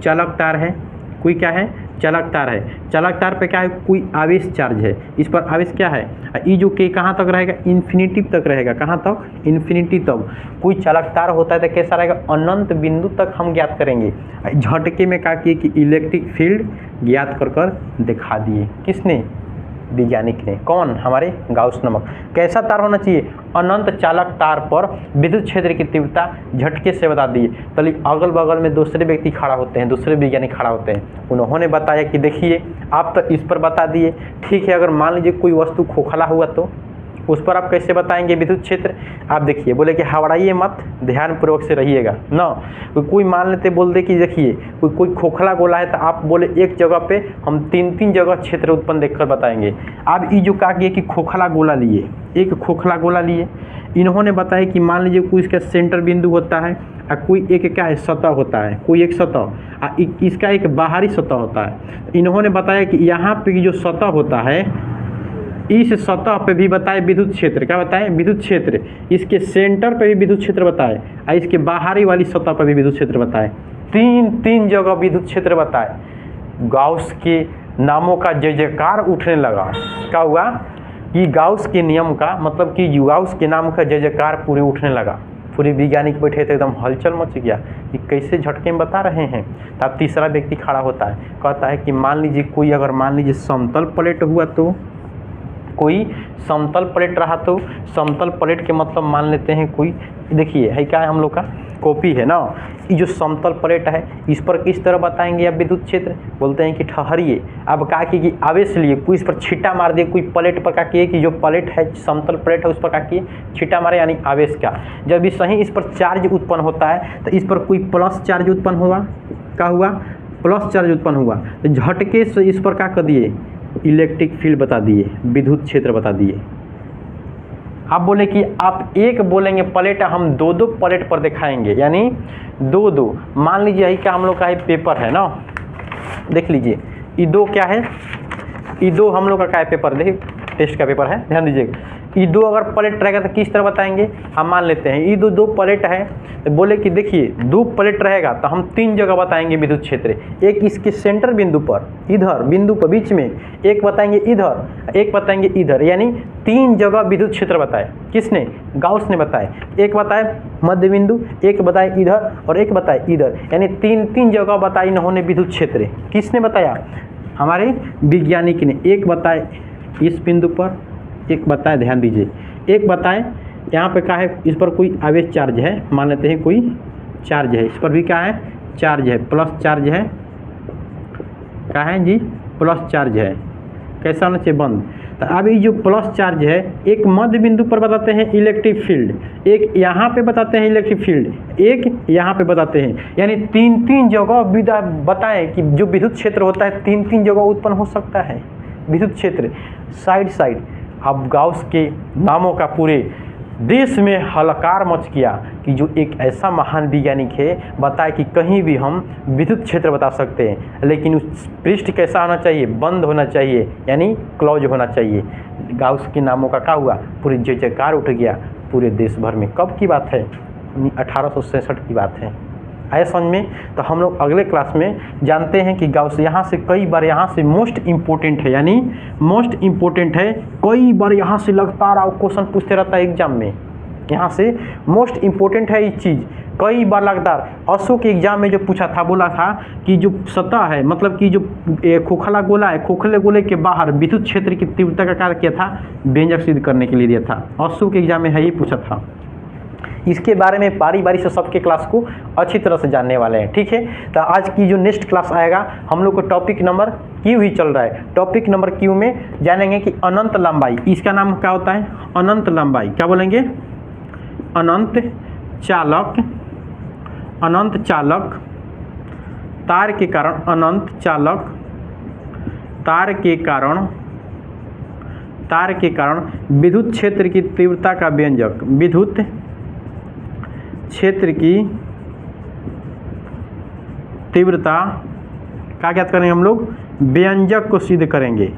चालक तार है, कोई क्या है चालक तार है, चालक तार पे क्या है कोई आवेश चार्ज है, इस पर आवेश क्या है ई जो के कहाँ तक रहेगा इन्फिनिटी तक रहेगा, कहाँ तक इन्फिनिटी तक। कोई चालक तार होता है तो कैसा रहेगा अनंत बिंदु तक हम ज्ञात करेंगे। झटके में क्या किए कि इलेक्ट्रिक फील्ड ज्ञात कर दिखा दिए। किसने? वैज्ञानिक ने। कौन? हमारे गाउस नमक। कैसा तार होना चाहिए? अनंत चालक तार पर विद्युत क्षेत्र की तीव्रता झटके से बता दिए। चलिए अगल बगल में दूसरे व्यक्ति खड़ा होते हैं, दूसरे वैज्ञानिक खड़ा होते हैं, उन्होंने बताया कि देखिए आप तो इस पर बता दिए, ठीक है अगर मान लीजिए कोई वस्तु खोखला हुआ तो उस पर आप कैसे बताएंगे विद्युत क्षेत्र? आप देखिए बोले कि हवड़ाइए मत, ध्यानपूर्वक से रहिएगा ना। कोई मान लेते बोल दे कि देखिए कोई खोखला गोला है तो आप बोले एक जगह पे हम तीन जगह क्षेत्र उत्पन्न देखकर बताएंगे। आप ये जो कहा कि खोखला गोला लिए, एक खोखला गोला लिए, इन्होंने बताया कि मान लीजिए कोई इसका सेंटर बिंदु होता है और कोई एक क्या है सतह होता है, कोई एक सतह, इसका एक बाहरी सतह होता है। इन्होंने बताया कि यहाँ पे जो सतह होता है इस सतह पे भी बताए विद्युत क्षेत्र, क्या बताएं विद्युत क्षेत्र, इसके सेंटर पे भी विद्युत क्षेत्र बताए और इसके बाहरी वाली सतह पे भी विद्युत क्षेत्र बताए। तीन जगह विद्युत क्षेत्र बताए। गाउस के नामों का जय जयकार उठने लगा। क्या हुआ कि गाउस के नियम का मतलब कि गाउस के नाम का जय जयकार पूरे उठने लगा। पूरे वैज्ञानिक बैठे थे, एकदम हलचल मच गया कि कैसे झटके में बता रहे हैं। तब तीसरा व्यक्ति खड़ा होता है, कहता है कि मान लीजिए कोई अगर मान लीजिए समतल प्लेट हुआ तो, कोई समतल प्लेट रहा तो, समतल प्लेट के मतलब मान लेते हैं कोई, देखिए है क्या है हम लोग का कॉपी है ना, ये जो समतल प्लेट है इस पर किस तरह बताएंगे आप विद्युत क्षेत्र? बोलते हैं कि ठहरिए। अब क्या किए कि आवेश लिए कोई इस पर छिट्टा मार दिए, कोई प्लेट पर क्या किए कि जो प्लेट है समतल प्लेट है उस पर क्या किए छिट्टा मारे, यानी आवेश का। जब भी सही इस पर चार्ज उत्पन्न होता है तो इस पर कोई प्लस चार्ज उत्पन्न हुआ, क्या हुआ प्लस चार्ज उत्पन्न हुआ, तो झटके से इस पर क्या कर दिए इलेक्ट्रिक फील्ड बता दिए, विद्युत क्षेत्र बता दिए। आप बोले कि आप एक बोलेंगे प्लेट, हम दो प्लेट पर दिखाएंगे, यानी दो मान लीजिए यही क्या हम लोग का है पेपर है ना, देख लीजिए ये दो क्या है, ये दो हम लोग का क्या है पेपर, देखिए टेस्ट का पेपर है, ध्यान दीजिएगा। ये दो अगर प्लेट रहेगा तो किस तरह बताएंगे? हम मान लेते हैं ये दो प्लेट है, तो बोले कि देखिए दो प्लेट रहेगा तो हम तीन जगह बताएंगे विद्युत क्षेत्र। एक इसके सेंटर बिंदु पर, इधर बिंदु पर बीच में, एक बताएंगे इधर, एक बताएंगे इधर, यानी तीन जगह विद्युत क्षेत्र बताए। किसने? गाउस ने बताए। एक बताए मध्य बिंदु, एक बताए इधर और एक बताए इधर, यानी तीन जगह बताई इन्होंने विद्युत क्षेत्र। किसने बताया? हमारे वैज्ञानिक ने। एक बताए इस बिंदु पर, एक बताए ध्यान दीजिए, एक बताए यहाँ पे क्या है इस पर कोई आवेश चार्ज है, मान लेते हैं कोई चार्ज है, इस पर भी क्या है चार्ज है, प्लस चार्ज है, क्या है जी प्लस चार्ज है। कैसा होना चाहिए? बंद। तो अब ये जो प्लस चार्ज है एक मध्य बिंदु पर बताते हैं इलेक्ट्रिक फील्ड, एक यहाँ पे बताते हैं इलेक्ट्रिक फील्ड, एक यहाँ पे बताते हैं, यानी तीन जगह बताएं कि जो विद्युत क्षेत्र होता है तीन जगह उत्पन्न हो सकता है विद्युत क्षेत्र साइड। अब गाउस के नामों का पूरे देश में हलकार मच गया कि जो एक ऐसा महान वैज्ञानिक है बताए कि कहीं भी हम विद्युत क्षेत्र बता सकते हैं, लेकिन उस पृष्ठ कैसा होना चाहिए? बंद होना चाहिए, यानी क्लोज होना चाहिए। गाउस के नामों का क्या हुआ? पूरी जय जयकार उठ गया पूरे देश भर में। कब की बात है? 1866 की बात है। आया समझ में? तो हम लोग अगले क्लास में जानते हैं कि गाउस यहाँ से कई बार यहाँ से मोस्ट इम्पोर्टेंट है, यानी मोस्ट इम्पोर्टेंट है, कई बार यहाँ से लगातार आप क्वेश्चन पूछते रहता है एग्जाम में। यहाँ से मोस्ट इम्पोर्टेंट है ये चीज़, कई बार लगातार अशोक के एग्जाम में जो पूछा था, बोला था कि जो सतह है मतलब कि जो खोखला गोला है, खोखले गोले के बाहर विद्युत क्षेत्र की तीव्रता का कार्य किया था, व्यंजक सिद्ध करने के लिए दिया था। अशोक के एग्जाम में है ये पूछा था। इसके बारे में बारी बारी से सबके क्लास को अच्छी तरह से जानने वाले हैं। ठीक है, तो आज की जो नेक्स्ट क्लास आएगा हम लोग को टॉपिक नंबर क्यू ही चल रहा है। टॉपिक नंबर क्यू में जानेंगे कि अनंत लंबाई, इसका नाम क्या होता है, अनंत लंबाई। क्या बोलेंगे, अनंत चालक, अनंत चालक तार के कारण, अनंत चालक तार के कारण विद्युत क्षेत्र की तीव्रता का व्यंजक, विद्युत क्षेत्र की तीव्रता का क्या करेंगे हम लोग, व्यंजक को सिद्ध करेंगे,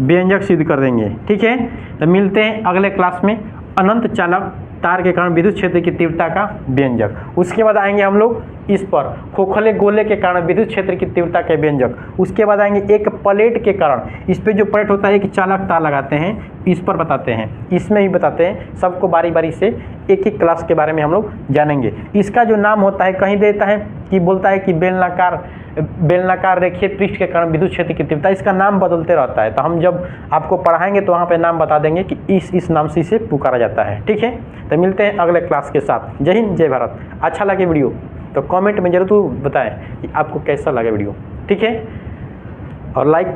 व्यंजक सिद्ध कर देंगे। ठीक है, तो मिलते हैं अगले क्लास में, अनंत चालक तार के कारण विद्युत क्षेत्र की तीव्रता का व्यंजक। उसके बाद आएंगे हम लोग इस पर, खोखले गोले के कारण विद्युत क्षेत्र की तीव्रता के व्यंजक। उसके बाद आएंगे एक प्लेट के कारण, इस पे जो प्लेट होता है एक चालक तार लगाते हैं, इस पर बताते हैं, इसमें भी बताते हैं। सबको बारी बारी से एक एक क्लास के बारे में हम लोग जानेंगे। इसका जो नाम होता है, कहीं देता है कि बोलता है कि बेलनाकार रेखीय पृष्ठ के कारण विद्युत क्षेत्र की तीव्रता, इसका नाम बदलते रहता है। तो हम जब आपको पढ़ाएंगे तो वहाँ पे नाम बता देंगे कि इस नाम से इसे पुकारा जाता है। ठीक है, तो मिलते हैं अगले क्लास के साथ। जय हिंद, जय भारत। अच्छा लगे वीडियो तो कमेंट में जरूर बताएं कि आपको कैसा लगा वीडियो। ठीक है, और लाइक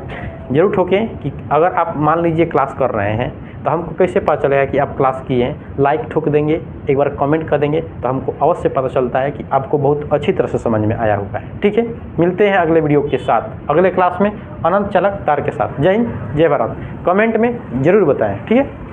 जरूर ठोकें कि अगर आप मान लीजिए क्लास कर रहे हैं तो हमको कैसे पता चलेगा कि आप क्लास किए हैं। लाइक ठोक देंगे, एक बार कमेंट कर देंगे तो हमको अवश्य पता चलता है कि आपको बहुत अच्छी तरह से समझ में आया होगा। ठीक है, मिलते हैं अगले वीडियो के साथ, अगले क्लास में अनंत चालक तार के साथ। जय हिंद, जय भारत। कमेंट में जरूर बताएं। ठीक है।